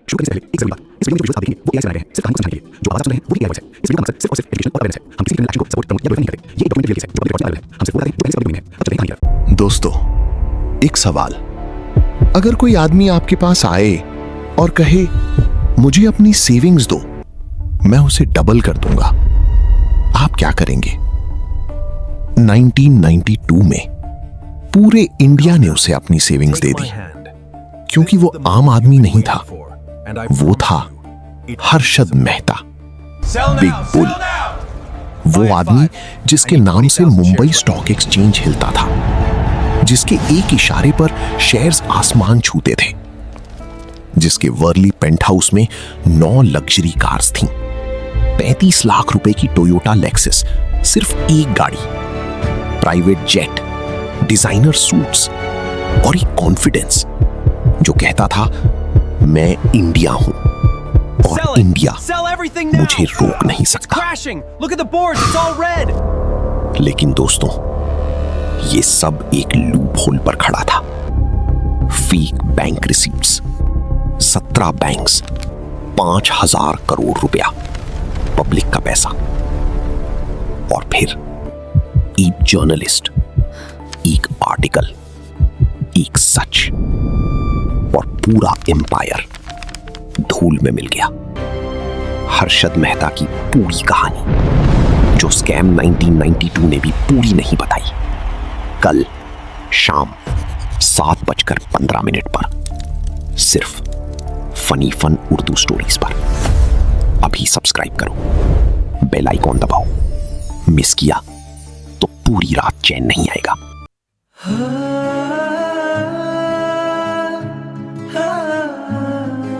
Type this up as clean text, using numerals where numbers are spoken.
शुरू करने से पहले एक जरूरी बात, इस वीडियो में जो विजुअल्स आप देखेंगे वो एआई से बनाए गए हैं, सिर्फ कहानी को समझाने के लिए। जो आवाज आप सुन रहे हैं वो भी एआई वॉइस है। इस वीडियो का मकसद सिर्फ और सिर्फ एजुकेशन और अवेयरनेस है। हम किसी क्रिमिनल एक्शन को सपोर्ट प्रमोट या ग्लोरीफाई नहीं करते। ये एक डॉक्यूमेंट्री रिलीज है जो अपने रिकॉर्ड में अवेलेबल है। हम सिर्फ वो बताते हैं जो पहले से पब्लिक डोमेन में है। अब चलते हैं कहानी की तरफ। दोस्तों, एक सवाल। अगर कोई आदमी आपके पास आए और कहे मुझे अपनी सेविंग्स दो, मैं उसे डबल कर दूंगा, आप क्या करेंगे? 1992 में पूरे इंडिया ने उसे अपनी सेविंग्स दे दी, क्योंकि वो आम आदमी नहीं था, वो था हर्षद मेहता, बिग बुल। वो आदमी जिसके नाम से मुंबई स्टॉक एक्सचेंज हिलता था, जिसके एक इशारे पर शेयर्स आसमान छूते थे, जिसके वर्ली पेंट हाउस में 9 लग्जरी कार्स थीं, 35 लाख रुपए की टोयोटा लेक्सस, सिर्फ एक गाड़ी, प्राइवेट जेट, डिजाइनर सूट्स और एक कॉन्फिडेंस जो कहता था मैं इंडिया हूं और इंडिया मुझे रोक नहीं सकता। लेकिन दोस्तों, ये सब एक लूप होल पर खड़ा था। Fake bank receipts, 17 banks, 5,000 crore रुपया, पब्लिक का पैसा, और फिर एक जर्नलिस्ट, एक आर्टिकल, एक सच, और पूरा एम्पायर धूल में मिल गया। हर्षद मेहता की पूरी कहानी, जो स्कैम 1992 ने भी पूरी नहीं बताई, कल शाम 7:15 पर, सिर्फ फनी फन उर्दू स्टोरीज पर। अभी सब्सक्राइब करो, बेल आइकॉन दबाओ, मिस किया तो पूरी रात चैन नहीं आएगा।